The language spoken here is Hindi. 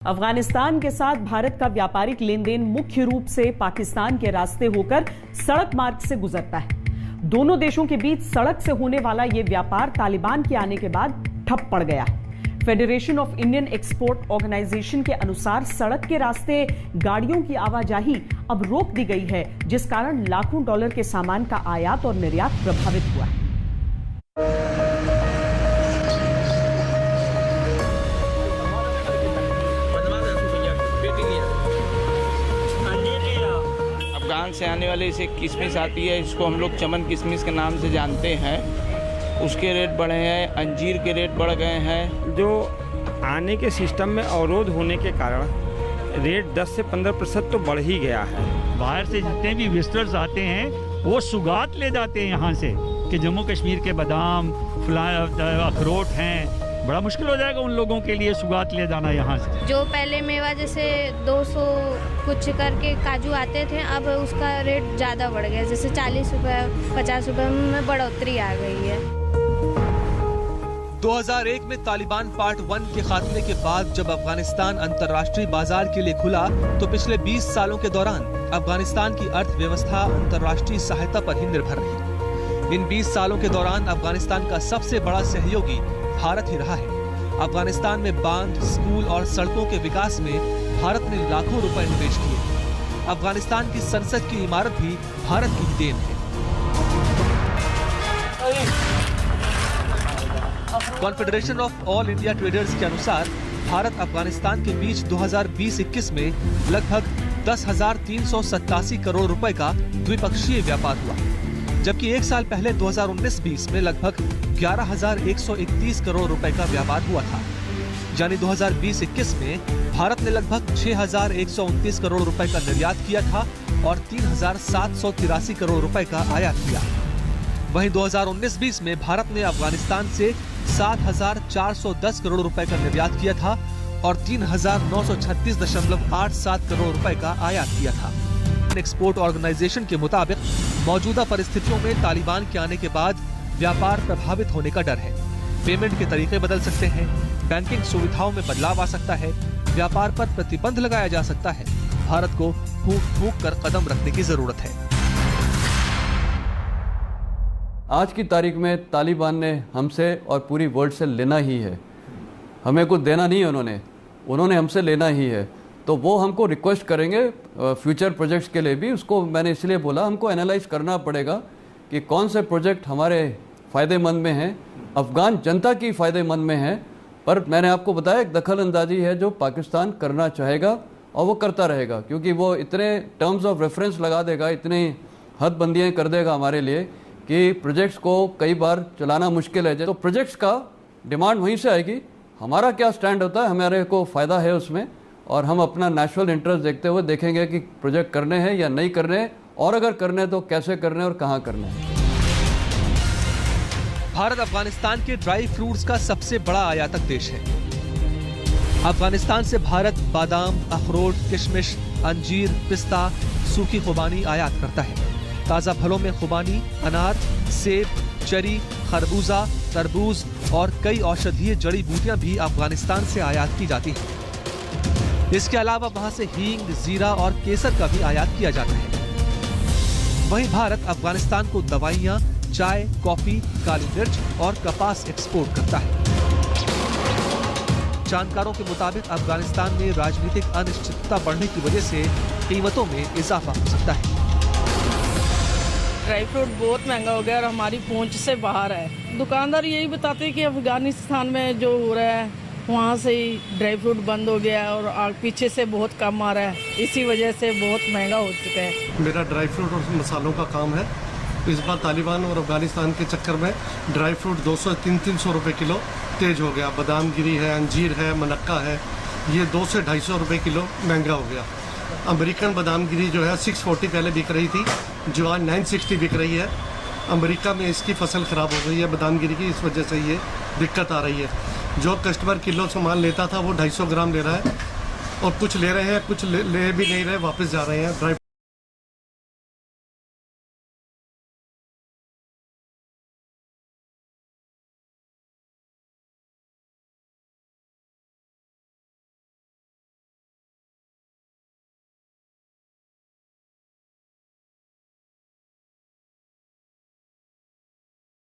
अफगानिस्तान के साथ भारत का व्यापारिक लेन देन मुख्य रूप से पाकिस्तान के रास्ते होकर सड़क मार्ग से गुजरता है। दोनों देशों के बीच सड़क से होने वाला यह व्यापार तालिबान के आने के बाद ठप पड़ गया है। Federation of Indian export organisation के अनुसार सड़क के रास्ते गाड़ियों की आवाजाही अब रोक दी गई है, जिस कारण लाखों डॉलर के सामान का आयात और निर्यात प्रभावित हुआ है। अफगान से आने वाली इसे किशमिश आती है, इसको हम लोग चमन किशमिश के नाम से जानते हैं। उसके रेट बढ़े हैं, अंजीर के रेट बढ़ गए हैं। जो आने के सिस्टम में अवरोध होने के कारण रेट 10 से 15% तो बढ़ ही गया है। बाहर से जितने भी विजिटर्स आते हैं वो सुगात ले जाते हैं यहाँ से कि जम्मू कश्मीर के बादाम अखरोट हैं। बड़ा मुश्किल हो जाएगा उन लोगों के लिए सुगात ले जाना यहाँ से। जो पहले मेवा जैसे 200 कुछ करके काजू आते थे, अब उसका रेट ज़्यादा बढ़ गया, जैसे 40 रुपये 50 रुपये में बढ़ोतरी आ गई है। 2001 में तालिबान पार्ट 1 के खात्मे के बाद जब अफगानिस्तान अंतर्राष्ट्रीय बाजार के लिए खुला, तो पिछले 20 सालों के दौरान अफगानिस्तान की अर्थव्यवस्था अंतर्राष्ट्रीय सहायता पर ही निर्भर रही। इन 20 सालों के दौरान अफगानिस्तान का सबसे बड़ा सहयोगी भारत ही रहा है। अफगानिस्तान में बांध, स्कूल और सड़कों के विकास में भारत ने लाखों रुपए निवेश किए। अफगानिस्तान की संसद की इमारत भी भारत की देन है। Confederation of all India traders के अनुसार भारत अफगानिस्तान के बीच 2020-21 में लगभग 10,387 करोड़ रुपए का द्विपक्षीय व्यापार हुआ, जबकि एक साल पहले 2019-20 में लगभग 11,131 करोड़ रुपए का व्यापार हुआ था। यानी 2020-21 में भारत ने लगभग 6,129 करोड़ रुपए का निर्यात किया था और 3,783 करोड़ रुपए का आयात किया। वहीं 2019-20 में भारत ने अफगानिस्तान से 7,410 करोड़ रुपए का निर्यात किया था और 3,936.87 करोड़ रुपए का आयात किया था। एक्सपोर्ट ऑर्गेनाइजेशन के मुताबिक मौजूदा परिस्थितियों में तालिबान के आने के बाद व्यापार प्रभावित होने का डर है। पेमेंट के तरीके बदल सकते हैं, बैंकिंग सुविधाओं में बदलाव आ सकता है, व्यापार पर प्रतिबंध लगाया जा सकता है। भारत को फूंक कर कदम रखने की जरूरत है। आज की तारीख में तालिबान ने हमसे और पूरी वर्ल्ड से लेना ही है। हमें कुछ देना नहीं है, उन्होंने हमसे लेना ही है। तो वो हमको रिक्वेस्ट करेंगे फ्यूचर प्रोजेक्ट्स के लिए भी। उसको मैंने इसलिए बोला, हमको एनालाइज करना पड़ेगा कि कौन से प्रोजेक्ट हमारे फ़ायदेमंद में हैं, अफ़गान जनता की फ़ायदेमंद में हैं। पर मैंने आपको बताया एक दखल अंदाजी है जो पाकिस्तान करना चाहेगा और वो करता रहेगा, क्योंकि वो इतने टर्म्स ऑफ रेफरेंस लगा देगा, इतनी हदबंदियाँ कर देगा हमारे लिए कि प्रोजेक्ट्स को कई बार चलाना मुश्किल है। तो प्रोजेक्ट्स का डिमांड वहीं से आएगी। हमारा क्या स्टैंड होता है, हमारे को फ़ायदा है उसमें, और हम अपना नेशनल इंटरेस्ट देखते हुए देखेंगे कि प्रोजेक्ट करने हैं या नहीं करने हैं, और अगर करने हैं तो कैसे करने और कहाँ करने हैं। भारत अफगानिस्तान के ड्राई फ्रूट्स का सबसे बड़ा आयातक देश है। अफगानिस्तान से भारत बादाम, अखरोट, किशमिश, अंजीर, पिस्ता, सूखी खुबानी आयात करता है। ताज़ा फलों में खुबानी, अनार, सेब, चेरी, खरबूजा, तरबूज और कई औषधीय जड़ी बूटियां भी अफगानिस्तान से आयात की जाती हैं। इसके अलावा वहां से हींग, जीरा और केसर का भी आयात किया जाता है। वहीं भारत अफगानिस्तान को दवाइयां, चाय, कॉफी, काली मिर्च और कपास एक्सपोर्ट करता है। जानकारों के मुताबिक अफगानिस्तान में राजनीतिक अनिश्चितता बढ़ने की वजह से कीमतों में इजाफा हो सकता है। ड्राई फ्रूट बहुत महंगा हो गया और हमारी पहुंच से बाहर है। दुकानदार यही बताते हैं कि अफगानिस्तान में जो हो रहा है वहाँ से ही ड्राई फ्रूट बंद हो गया है और पीछे से बहुत कम आ रहा है, इसी वजह से बहुत महंगा हो चुका है। मेरा ड्राई फ्रूट और मसालों का काम है। इस बार तालिबान और अफगानिस्तान के चक्कर में ड्राई फ्रूट 200-300 रुपये किलो तेज हो गया। बादाम गिरी है, अंजीर है, मनक्का है, ये 200 से 250 रुपये किलो महंगा हो गया। अमेरिकन बादाम गिरी जो है 640 पहले बिक रही थी, जो आज 960 बिक रही है। अमेरिका में इसकी फसल ख़राब हो गई है बादाम गिरी की, इस वजह से ये दिक्कत आ रही है। जो कस्टमर किलो सामान लेता था वो 250 ग्राम ले रहा है, और कुछ ले रहे हैं, कुछ ले भी नहीं रहे, वापस जा रहे हैं। ड्राई